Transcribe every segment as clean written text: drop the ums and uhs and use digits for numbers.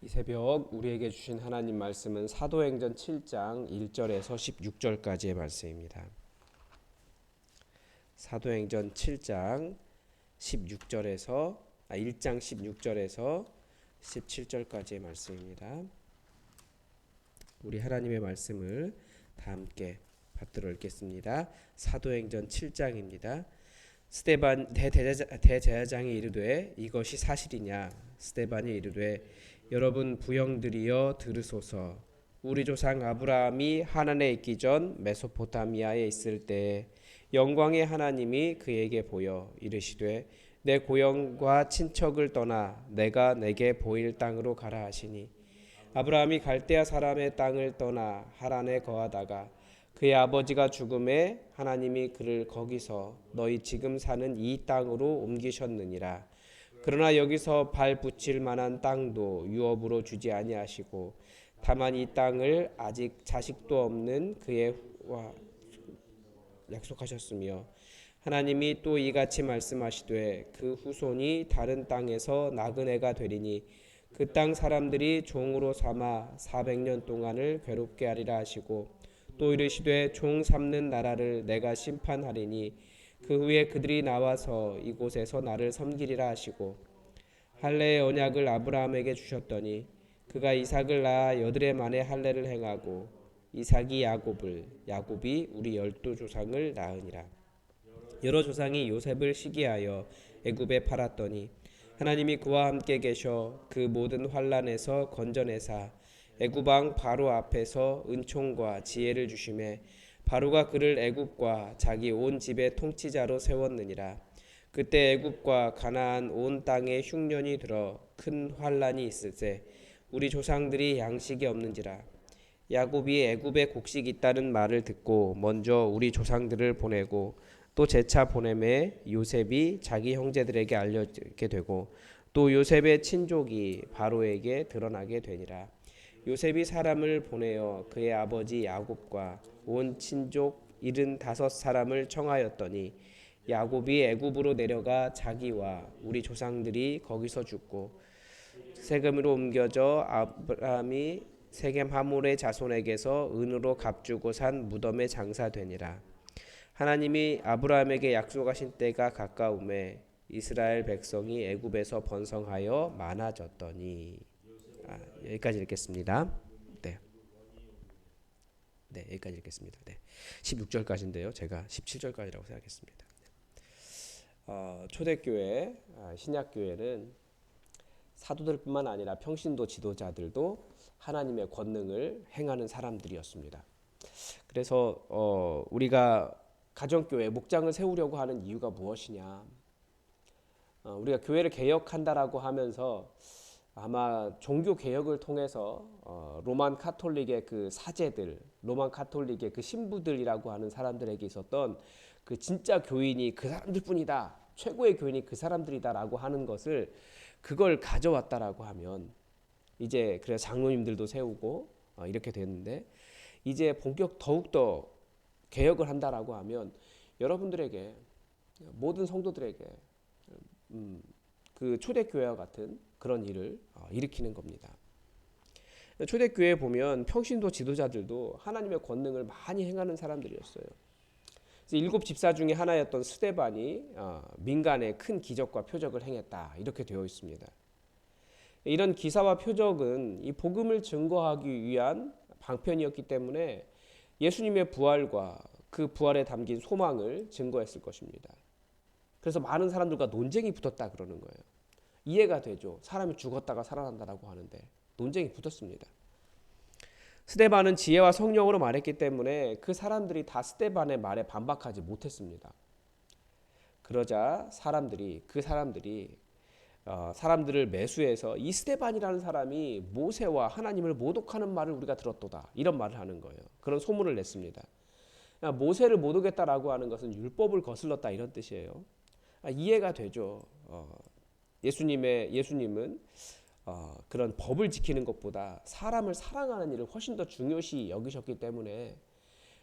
이 새벽 우리에게 주신 하나님 말씀은 사도행전 7장 1절에서 16절까지의 말씀입니다. 사도행전 7장 16절에서 1장 16절에서 17절까지의 말씀입니다. 우리 하나님의 말씀을 다 함께 받들어 읽겠습니다. 사도행전 7장입니다. 스데반 대제사장이 이르되 이것이 사실이냐? 스데반이 이르되 여러분 부형들이여 들으소서. 우리 조상 아브라함이 하란에 있기 전 메소포타미아에 있을 때에 영광의 하나님이 그에게 보여 이르시되 내 고향과 친척을 떠나 내가 내게 보일 땅으로 가라 하시니 아브라함이 갈대아 사람의 땅을 떠나 하란에 거하다가 그의 아버지가 죽음에 하나님이 그를 거기서 너희 지금 사는 이 땅으로 옮기셨느니라. 그러나 여기서 발 붙일 만한 땅도 유업으로 주지 아니하시고 다만 이 땅을 아직 자식도 없는 그의 약속하셨으며 하나님이 또 이같이 말씀하시되 그 후손이 다른 땅에서 나그네가 되리니 그 땅 사람들이 종으로 삼아 400년 동안을 괴롭게 하리라 하시고 또 이르시되 종 삼는 나라를 내가 심판하리니 그 후에 그들이 나와서 이곳에서 나를 섬기리라 하시고 할례의 언약을 아브라함에게 주셨더니 그가 이삭을 낳아 여드레 만에 할례를 행하고 이삭이 야곱을 야곱이 우리 12조상을 낳으니라. 여러 조상이 요셉을 시기하여 애굽에 팔았더니 하나님이 그와 함께 계셔 그 모든 환난에서 건져내사 애굽 왕 바로 앞에서 은총과 지혜를 주심에 바로가 그를 애굽과 자기 온 집의 통치자로 세웠느니라. 그때 애굽과 가나안 온 땅에 흉년이 들어 큰 환난이 있을세 우리 조상들이 양식이 없는지라. 야곱이 애굽에 곡식이 있다는 말을 듣고 먼저 우리 조상들을 보내고 또 재차 보내매 요셉이 자기 형제들에게 알려지게 되고 또 요셉의 친족이 바로에게 드러나게 되니라. 요셉이 사람을 보내어 그의 아버지 야곱과 온 친족 75사람을 청하였더니 야곱이 애굽으로 내려가 자기와 우리 조상들이 거기서 죽고 세겜으로 옮겨져 아브라함이 세겜 하몰의 자손에게서 은으로 값주고 산 무덤에 장사되니라. 하나님이 아브라함에게 약속하신 때가 가까움에 이스라엘 백성이 애굽에서 번성하여 많아졌더니 여기까지 읽겠습니다. 네, 여기까지 읽겠습니다. 네, 16절까지인데요. 제가 17절까지라고 생각했습니다. 초대교회, 신약교회는 사도들뿐만 아니라 평신도 지도자들도 하나님의 권능을 행하는 사람들이었습니다. 그래서 우리가 가정교회, 목장을 세우려고 하는 이유가 무엇이냐? 우리가 교회를 개혁한다라고 하면서 아마 종교 개혁을 통해서 로만 카톨릭의 그 사제들, 로만 카톨릭의 그 신부들이라고 하는 사람들에게 있었던 그 진짜 교인이 그 사람들뿐이다, 최고의 교인이 그 사람들이다라고 하는 것을 그걸 가져왔다라고 하면 이제 그래서 장로님들도 세우고 이렇게 됐는데 이제 본격 더욱더 개혁을 한다라고 하면 여러분들에게 모든 성도들에게 그 초대교회와 같은 그런 일을 일으키는 겁니다. 초대교회에 보면 평신도 지도자들도 하나님의 권능을 많이 행하는 사람들이었어요. 7 집사 중에 하나였던 스데반이 민간에 큰 기적과 표적을 행했다 이렇게 되어 있습니다. 이런 기사와 표적은 이 복음을 증거하기 위한 방편이었기 때문에 예수님의 부활과 그 부활에 담긴 소망을 증거했을 것입니다. 그래서 많은 사람들과 논쟁이 붙었다 그러는 거예요. 이해가 되죠. 사람이 죽었다가 살아난다라고 하는데 논쟁이 붙었습니다. 스데반은 지혜와 성령으로 말했기 때문에 그 사람들이 다 스데반의 말에 반박하지 못했습니다. 그러자 그 사람들이 사람들을 매수해서 이 스데반이라는 사람이 모세와 하나님을 모독하는 말을 우리가 들었도다 이런 말을 하는 거예요. 그런 소문을 냈습니다. 모세를 모독했다라고 하는 것은 율법을 거슬렀다 이런 뜻이에요. 이해가 되죠. 예수님은 그런 법을 지키는 것보다 사람을 사랑하는 일을 훨씬 더 중요시 여기셨기 때문에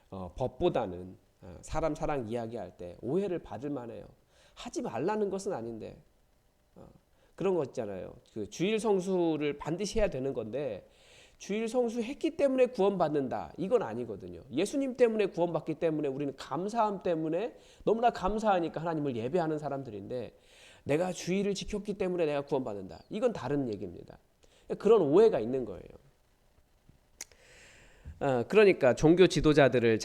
법보다는 사람 사랑 이야기할 때 오해를 받을 만해요. 하지 말라는 것은 아닌데 그런 거 있잖아요. 그 주일 성수를 반드시 해야 되는 건데 주일 성수했기 때문에 구원받는다. 이건 아니거든요. 예수님 때문에 구원받기 때문에 우리는 감사함 때문에 너무나 감사하니까 하나님을 예배하는 사람들인데 내가 주일을 지켰기 때문에 내가 구원받는다. 이건 다른 얘기입니다. 그런 오해가 있는 거예요. 그러니까 종교 지도자들이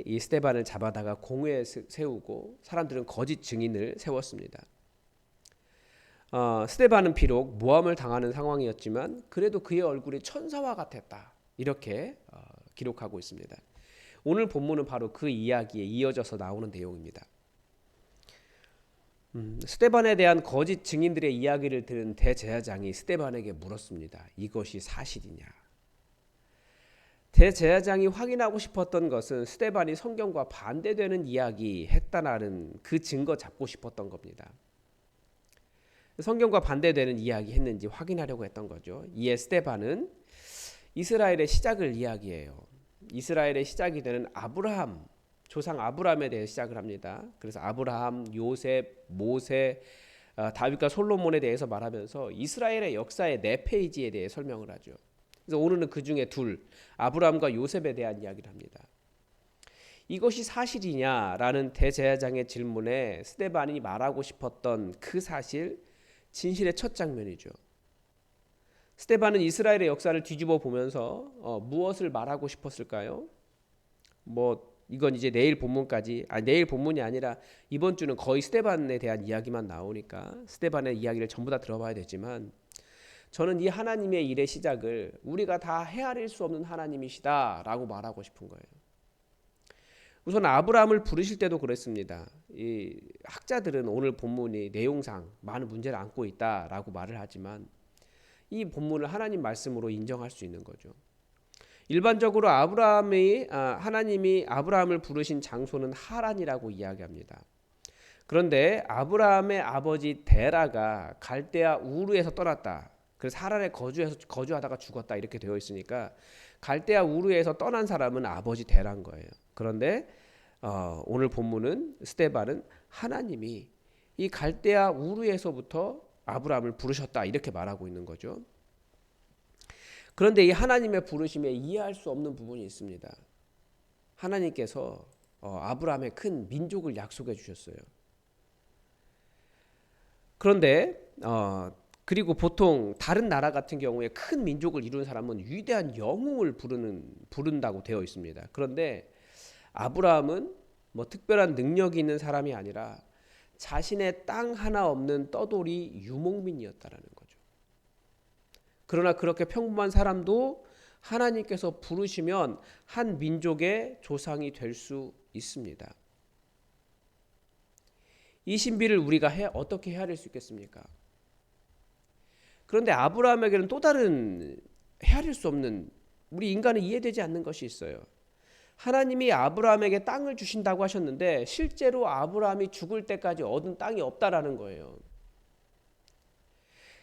이 스데반을 잡아다가 공회에 세우고 사람들은 거짓 증인을 세웠습니다. 스데반은 비록 모함을 당하는 상황이었지만 그래도 그의 얼굴이 천사와 같았다. 이렇게 기록하고 있습니다. 오늘 본문은 바로 그 이야기에 이어져서 나오는 내용입니다. 스데반에 대한 거짓 증인들의 이야기를 들은 대제사장이 스데반에게 물었습니다. 이것이 사실이냐? 대제사장이 확인하고 싶었던 것은 스데반이 성경과 반대되는 이야기 했다는 그 증거 잡고 싶었던 겁니다. 성경과 반대되는 이야기 했는지 확인하려고 했던 거죠. 이에 스데반은 이스라엘의 시작을 이야기해요. 이스라엘의 시작이 되는 아브라함, 조상 아브라함에 대해 시작을 합니다. 그래서 아브라함, 요셉, 모세, 다윗과 솔로몬에 대해서 말하면서 이스라엘의 역사의 4페이지에 대해 설명을 하죠. 그래서 오늘은 그 중에 둘, 아브라함과 요셉에 대한 이야기를 합니다. 이것이 사실이냐라는 대제사장의 질문에 스데반이 말하고 싶었던 그 사실, 진실의 첫 장면이죠. 스데반은 이스라엘의 역사를 뒤집어 보면서 무엇을 말하고 싶었을까요? 이건 이제 내일 본문이 아니라 이번 주는 거의 스데반에 대한 이야기만 나오니까 스데반의 이야기를 전부 다 들어봐야 되지만 저는 이 하나님의 일의 시작을 우리가 다 헤아릴 수 없는 하나님이시다라고 말하고 싶은 거예요. 우선 아브라함을 부르실 때도 그랬습니다. 이 학자들은 오늘 본문이 내용상 많은 문제를 안고 있다라고 말을 하지만 이 본문을 하나님 말씀으로 인정할 수 있는 거죠. 일반적으로 하나님이 아브라함을 부르신 장소는 하란이라고 이야기합니다. 그런데 아브라함의 아버지 데라가 갈대아 우르에서 떠났다. 그래서 하란에 거주하다가 죽었다 이렇게 되어 있으니까 갈대아 우르에서 떠난 사람은 아버지 데라인 거예요. 그런데 오늘 본문은 스데반은 하나님이 이 갈대아 우르에서부터 아브라함을 부르셨다 이렇게 말하고 있는 거죠. 그런데 이 하나님의 부르심에 이해할 수 없는 부분이 있습니다. 하나님께서 아브라함의 큰 민족을 약속해 주셨어요. 그런데 그리고 보통 다른 나라 같은 경우에 큰 민족을 이룬 사람은 위대한 영웅을 부른다고 되어 있습니다. 그런데 아브라함은 특별한 능력이 있는 사람이 아니라 자신의 땅 하나 없는 떠돌이 유목민이었다라는 거죠. 그러나 그렇게 평범한 사람도 하나님께서 부르시면 한 민족의 조상이 될 수 있습니다. 이 신비를 우리가 어떻게 헤아릴 수 있겠습니까? 그런데 아브라함에게는 또 다른 헤아릴 수 없는 우리 인간은 이해되지 않는 것이 있어요. 하나님이 아브라함에게 땅을 주신다고 하셨는데 실제로 아브라함이 죽을 때까지 얻은 땅이 없다라는 거예요.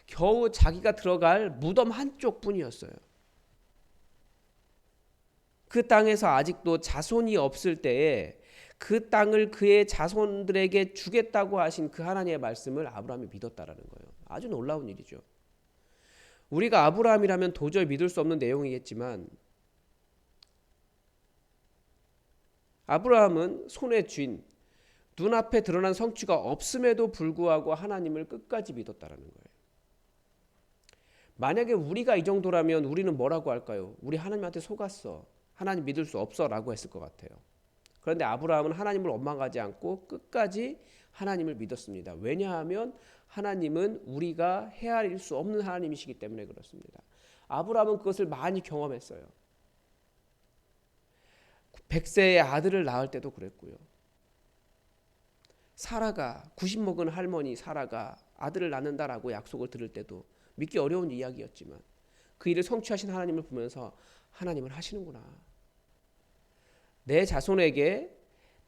겨우 자기가 들어갈 무덤 한쪽뿐이었어요. 그 땅에서 아직도 자손이 없을 때에 그 땅을 그의 자손들에게 주겠다고 하신 그 하나님의 말씀을 아브라함이 믿었다라는 거예요. 아주 놀라운 일이죠. 우리가 아브라함이라면 도저히 믿을 수 없는 내용이겠지만 아브라함은 손에 쥔 눈앞에 드러난 성취가 없음에도 불구하고 하나님을 끝까지 믿었다라는 거예요. 만약에 우리가 이 정도라면 우리는 뭐라고 할까요? 우리 하나님한테 속았어. 하나님 믿을 수 없어 라고 했을 것 같아요. 그런데 아브라함은 하나님을 원망하지 않고 끝까지 하나님을 믿었습니다. 왜냐하면 하나님은 우리가 헤아릴 수 없는 하나님이시기 때문에 그렇습니다. 아브라함은 그것을 많이 경험했어요. 100세의 아들을 낳을 때도 그랬고요. 사라가 90 먹은 할머니 사라가 아들을 낳는다라고 약속을 들을 때도 믿기 어려운 이야기였지만 그 일을 성취하신 하나님을 보면서 하나님은 하시는구나. 내 자손에게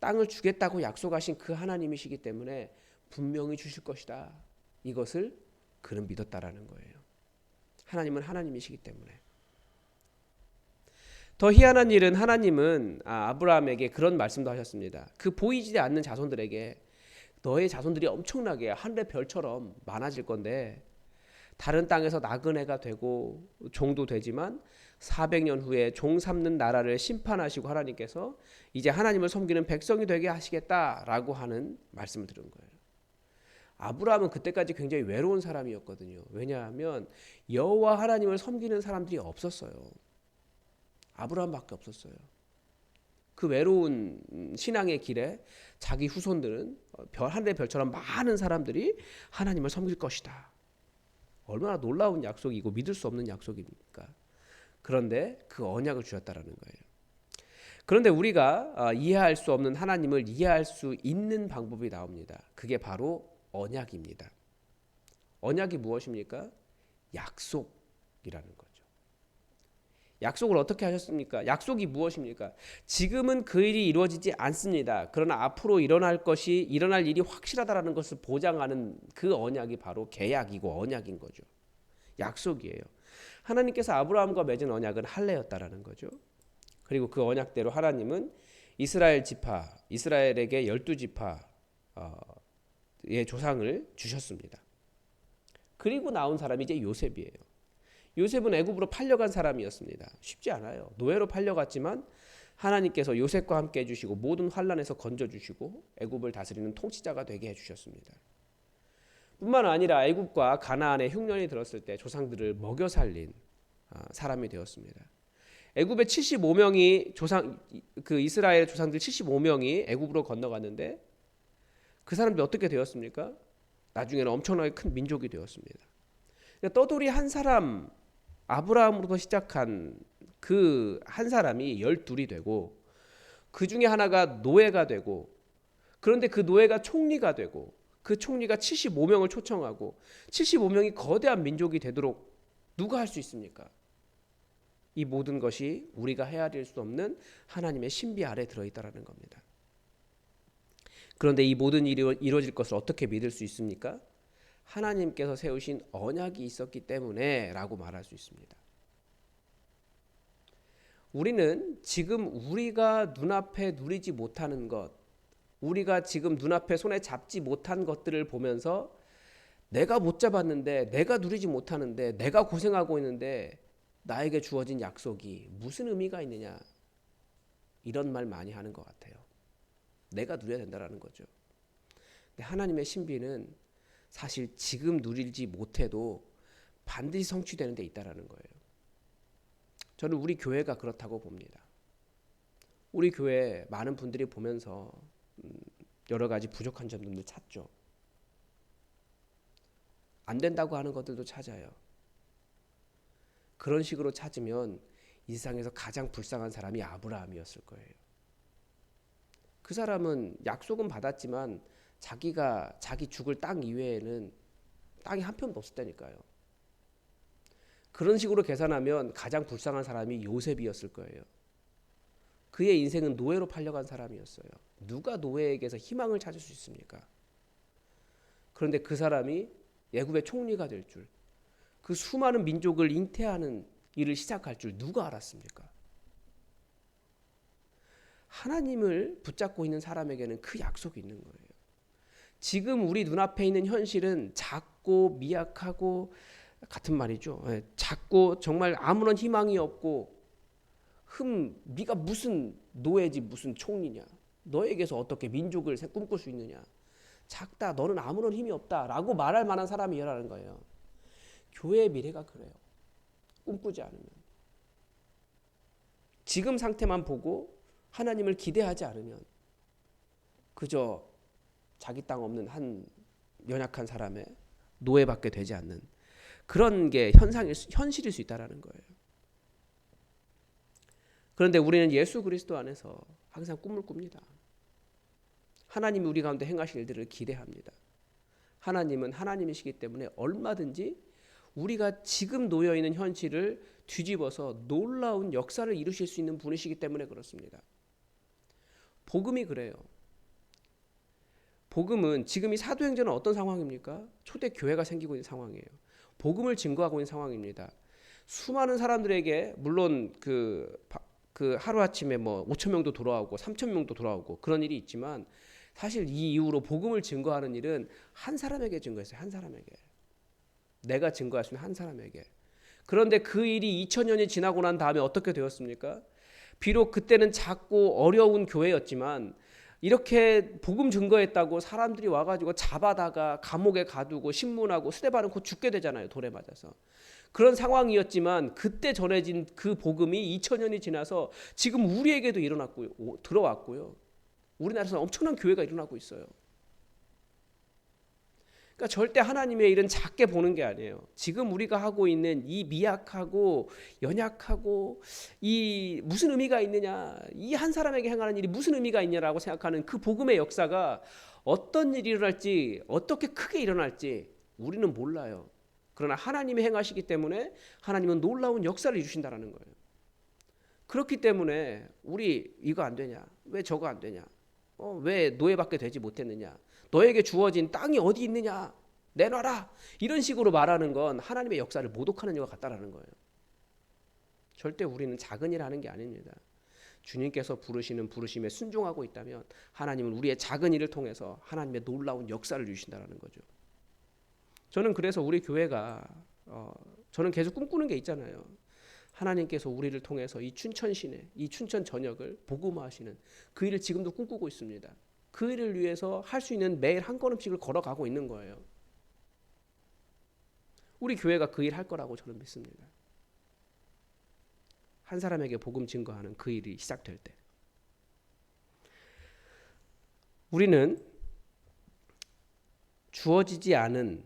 땅을 주겠다고 약속하신 그 하나님이시기 때문에 분명히 주실 것이다. 이것을 그는 믿었다라는 거예요. 하나님은 하나님이시기 때문에. 더 희한한 일은 하나님은 아브라함에게 그런 말씀도 하셨습니다. 그 보이지 않는 자손들에게 너의 자손들이 엄청나게 하늘의 별처럼 많아질 건데 다른 땅에서 나그네가 되고 종도 되지만 400년 후에 종 삼는 나라를 심판하시고 하나님께서 이제 하나님을 섬기는 백성이 되게 하시겠다라고 하는 말씀을 들은 거예요. 아브라함은 그때까지 굉장히 외로운 사람이었거든요. 왜냐하면 여호와 하나님을 섬기는 사람들이 없었어요. 아브라함밖에 없었어요. 그 외로운 신앙의 길에 자기 후손들은 하늘의 별처럼 많은 사람들이 하나님을 섬길 것이다. 얼마나 놀라운 약속이고 믿을 수 없는 약속입니까? 그런데 그 언약을 주셨다라는 거예요. 그런데 우리가 이해할 수 없는 하나님을 이해할 수 있는 방법이 나옵니다. 그게 바로 언약입니다. 언약이 무엇입니까? 약속이라는 거죠. 약속을 어떻게 하셨습니까? 약속이 무엇입니까? 지금은 그 일이 이루어지지 않습니다. 그러나 앞으로 일어날 일이 확실하다라는 것을 보장하는 그 언약이 바로 계약이고 언약인 거죠. 약속이에요. 하나님께서 아브라함과 맺은 언약은 할례였다라는 거죠. 그리고 그 언약대로 하나님은 이스라엘에게 12지파의 조상을 주셨습니다. 그리고 나온 사람이 이제 요셉이에요. 요셉은 애굽으로 팔려간 사람이었습니다. 쉽지 않아요. 노예로 팔려갔지만 하나님께서 요셉과 함께 해주시고 모든 환난에서 건져주시고 애굽을 다스리는 통치자가 되게 해주셨습니다. 뿐만 아니라 애굽과 가나안의 흉년이 들었을 때 조상들을 먹여 살린 사람이 되었습니다. 애굽의 75명이 이스라엘 조상들 75명이 애굽으로 건너갔는데 그 사람들이 어떻게 되었습니까? 나중에는 엄청나게 큰 민족이 되었습니다. 떠돌이 한 사람, 아브라함으로부터 시작한 그 한 사람이 12이 되고 그 중에 하나가 노예가 되고 그런데 그 노예가 총리가 되고 그 총리가 75명을 초청하고 75명이 거대한 민족이 되도록 누가 할 수 있습니까? 이 모든 것이 우리가 헤아릴 수 없는 하나님의 신비 아래 들어있다는 겁니다. 그런데 이 모든 일이 이루어질 것을 어떻게 믿을 수 있습니까? 하나님께서 세우신 언약이 있었기 때문에 라고 말할 수 있습니다. 우리는 지금 우리가 눈앞에 누리지 못하는 것, 우리가 지금 눈앞에 손에 잡지 못한 것들을 보면서 내가 못 잡았는데, 내가 누리지 못하는데, 내가 고생하고 있는데 나에게 주어진 약속이 무슨 의미가 있느냐, 이런 말 많이 하는 것 같아요. 내가 누려야 된다는 거죠. 근데 하나님의 신비는 사실 지금 누리지 못해도 반드시 성취되는 데 있다는 거예요. 저는 우리 교회가 그렇다고 봅니다. 우리 교회 많은 분들이 보면서 여러 가지 부족한 점들을 찾죠. 안 된다고 하는 것들도 찾아요. 그런 식으로 찾으면 이 세상에서 가장 불쌍한 사람이 아브라함이었을 거예요. 그 사람은 약속은 받았지만 자기 죽을 땅 이외에는 땅이 한 편도 없었다니까요. 그런 식으로 계산하면 가장 불쌍한 사람이 요셉이었을 거예요. 그의 인생은 노예로 팔려간 사람이었어요. 누가 노예에게서 희망을 찾을 수 있습니까? 그런데 그 사람이 애굽의 총리가 될 줄, 그 수많은 민족을 잉태하는 일을 시작할 줄 누가 알았습니까? 하나님을 붙잡고 있는 사람에게는 그 약속이 있는 거예요. 지금 우리 눈앞에 있는 현실은 작고 미약하고 같은 말이죠. 작고 정말 아무런 희망이 없고 네가 무슨 노예지 무슨 총리냐. 너에게서 어떻게 민족을 꿈꿀 수 있느냐. 작다. 너는 아무런 힘이 없다. 라고 말할 만한 사람이라는 거예요. 교회의 미래가 그래요. 꿈꾸지 않으면. 지금 상태만 보고 하나님을 기대하지 않으면 그저 자기 땅 없는 한 연약한 사람의 노예밖에 되지 않는 그런 게 현실일 수 있다는 거예요. 그런데 우리는 예수 그리스도 안에서 항상 꿈을 꿉니다. 하나님이 우리 가운데 행하실 일들을 기대합니다. 하나님은 하나님이시기 때문에 얼마든지 우리가 지금 놓여있는 현실을 뒤집어서 놀라운 역사를 이루실 수 있는 분이시기 때문에 그렇습니다. 복음이 그래요. 복음은 지금 이 사도행전은 어떤 상황입니까? 초대 교회가 생기고 있는 상황이에요. 복음을 증거하고 있는 상황입니다. 수많은 사람들에게 물론 그 하루아침에 5,000명도 돌아오고 3,000명도 돌아오고 그런 일이 있지만 사실 이 이후로 복음을 증거하는 일은 한 사람에게 증거했어요. 한 사람에게. 내가 증거할 수 있는 한 사람에게. 그런데 그 일이 2000년이 지나고 난 다음에 어떻게 되었습니까? 비록 그때는 작고 어려운 교회였지만 이렇게 복음 증거했다고 사람들이 와가지고 잡아다가 감옥에 가두고 신문하고 스데반은 곧 죽게 되잖아요. 돌에 맞아서. 그런 상황이었지만 그때 전해진 그 복음이 2000년이 지나서 지금 우리에게도 일어났고요. 들어왔고요. 우리나라에서 엄청난 교회가 일어나고 있어요. 그러니까 절대 하나님의 일은 작게 보는 게 아니에요. 지금 우리가 하고 있는 이 미약하고 연약하고 이 무슨 의미가 있느냐, 이 한 사람에게 행하는 일이 무슨 의미가 있냐라고 생각하는 그 복음의 역사가 어떤 일이 일어날지, 어떻게 크게 일어날지 우리는 몰라요. 그러나 하나님이 행하시기 때문에 하나님은 놀라운 역사를 이루신다라는 거예요. 그렇기 때문에 우리 이거 안 되냐, 왜 저거 안 되냐, 왜 노예밖에 되지 못했느냐, 너에게 주어진 땅이 어디 있느냐, 내놔라, 이런 식으로 말하는 건 하나님의 역사를 모독하는 것 같다라는 거예요. 절대 우리는 작은 일 하는 게 아닙니다. 주님께서 부르시는 부르심에 순종하고 있다면 하나님은 우리의 작은 일을 통해서 하나님의 놀라운 역사를 이루신다라는 거죠. 저는 그래서 우리 교회가 저는 계속 꿈꾸는 게 있잖아요. 하나님께서 우리를 통해서 이 춘천 시내, 이 춘천 전역을 복음화하시는 그 일을 지금도 꿈꾸고 있습니다. 그 일을 위해서 할 수 있는 매일 한 걸음씩을 걸어가고 있는 거예요. 우리 교회가 그 일 할 거라고 저는 믿습니다. 한 사람에게 복음 증거하는 그 일이 시작될 때 우리는 주어지지 않은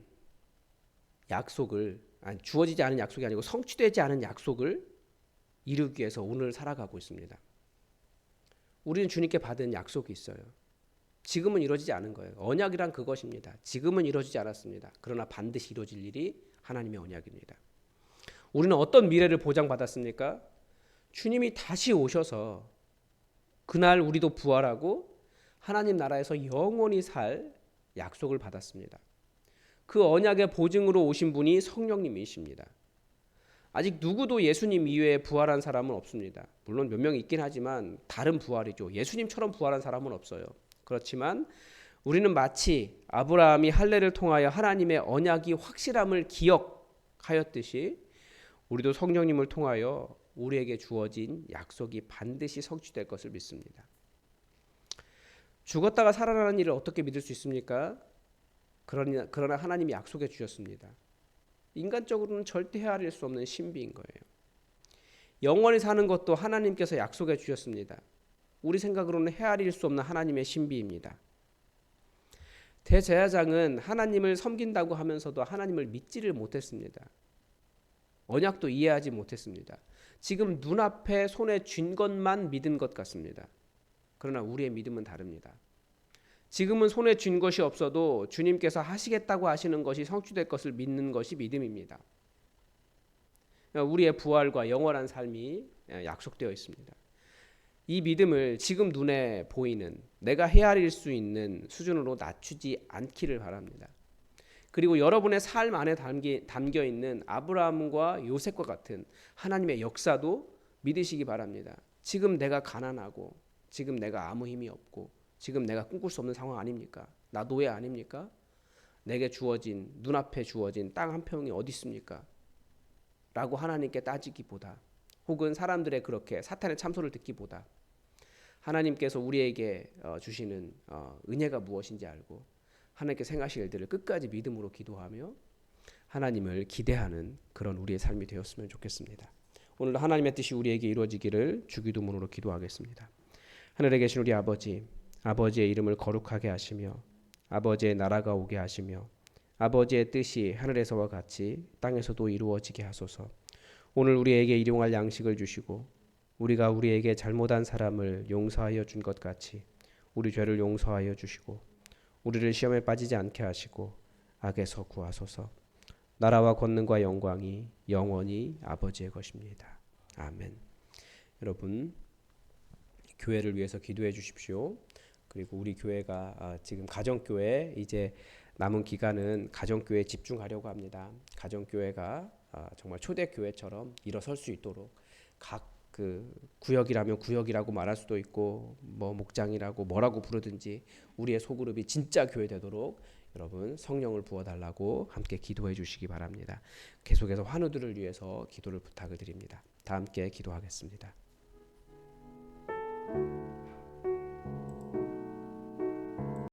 약속이 아니고 성취되지 않은 약속을 이루기 위해서 오늘 살아가고 있습니다. 우리는 주님께 받은 약속이 있어요. 지금은 이루어지지 않은 거예요. 언약이란 그것입니다. 지금은 이루어지지 않았습니다. 그러나 반드시 이루어질 일이 하나님의 언약입니다. 우리는 어떤 미래를 보장받았습니까? 주님이 다시 오셔서 그날 우리도 부활하고 하나님 나라에서 영원히 살 약속을 받았습니다. 그 언약의 보증으로 오신 분이 성령님이십니다. 아직 누구도 예수님 이외에 부활한 사람은 없습니다. 물론 몇 명 있긴 하지만 다른 부활이죠. 예수님처럼 부활한 사람은 없어요. 그렇지만 우리는 마치 아브라함이 할례를 통하여 하나님의 언약이 확실함을 기억하였듯이 우리도 성령님을 통하여 우리에게 주어진 약속이 반드시 성취될 것을 믿습니다. 죽었다가 살아나는 일을 어떻게 믿을 수 있습니까? 그러나 하나님이 약속해 주셨습니다. 인간적으로는 절대 헤아릴 수 없는 신비인 거예요. 영원히 사는 것도 하나님께서 약속해 주셨습니다. 우리 생각으로는 헤아릴 수 없는 하나님의 신비입니다. 대제사장은 하나님을 섬긴다고 하면서도 하나님을 믿지를 못했습니다. 언약도 이해하지 못했습니다. 지금 눈앞에 손에 쥔 것만 믿은 것 같습니다. 그러나 우리의 믿음은 다릅니다. 지금은 손에 쥔 것이 없어도 주님께서 하시겠다고 하시는 것이 성취될 것을 믿는 것이 믿음입니다. 우리의 부활과 영원한 삶이 약속되어 있습니다. 이 믿음을 지금 눈에 보이는 내가 헤아릴 수 있는 수준으로 낮추지 않기를 바랍니다. 그리고 여러분의 삶 안에 담겨 있는 아브라함과 요셉과 같은 하나님의 역사도 믿으시기 바랍니다. 지금 내가 가난하고 지금 내가 아무 힘이 없고 지금 내가 꿈꿀 수 없는 상황 아닙니까? 나 노예 아닙니까? 내게 주어진 눈앞에 주어진 땅 한 평이 어디 있습니까? 라고 하나님께 따지기보다 혹은 사람들의 그렇게 사탄의 참소를 듣기보다 하나님께서 우리에게 주시는 은혜가 무엇인지 알고 하나님께서 행하실 일들을 끝까지 믿음으로 기도하며 하나님을 기대하는 그런 우리의 삶이 되었으면 좋겠습니다. 오늘도 하나님의 뜻이 우리에게 이루어지기를 주기도문으로 기도하겠습니다. 하늘에 계신 우리 아버지, 아버지의 이름을 거룩하게 하시며 아버지의 나라가 오게 하시며 아버지의 뜻이 하늘에서와 같이 땅에서도 이루어지게 하소서. 오늘 우리에게 일용할 양식을 주시고 우리가 우리에게 잘못한 사람을 용서하여 준 것 같이 우리 죄를 용서하여 주시고 우리를 시험에 빠지지 않게 하시고 악에서 구하소서. 나라와 권능과 영광이 영원히 아버지의 것입니다. 아멘. 여러분 교회를 위해서 기도해 주십시오. 그리고 우리 교회가 지금 가정교회 이제 남은 기간은 가정교회에 집중하려고 합니다. 가정교회가 정말 초대교회처럼 일어설 수 있도록 각 그 구역이라면 구역이라고 말할 수도 있고 뭐 목장이라고 뭐라고 부르든지 우리의 소그룹이 진짜 교회 되도록 여러분 성령을 부어달라고 함께 기도해 주시기 바랍니다. 계속해서 환우들을 위해서 기도를 부탁을 드립니다. 다 함께 기도하겠습니다.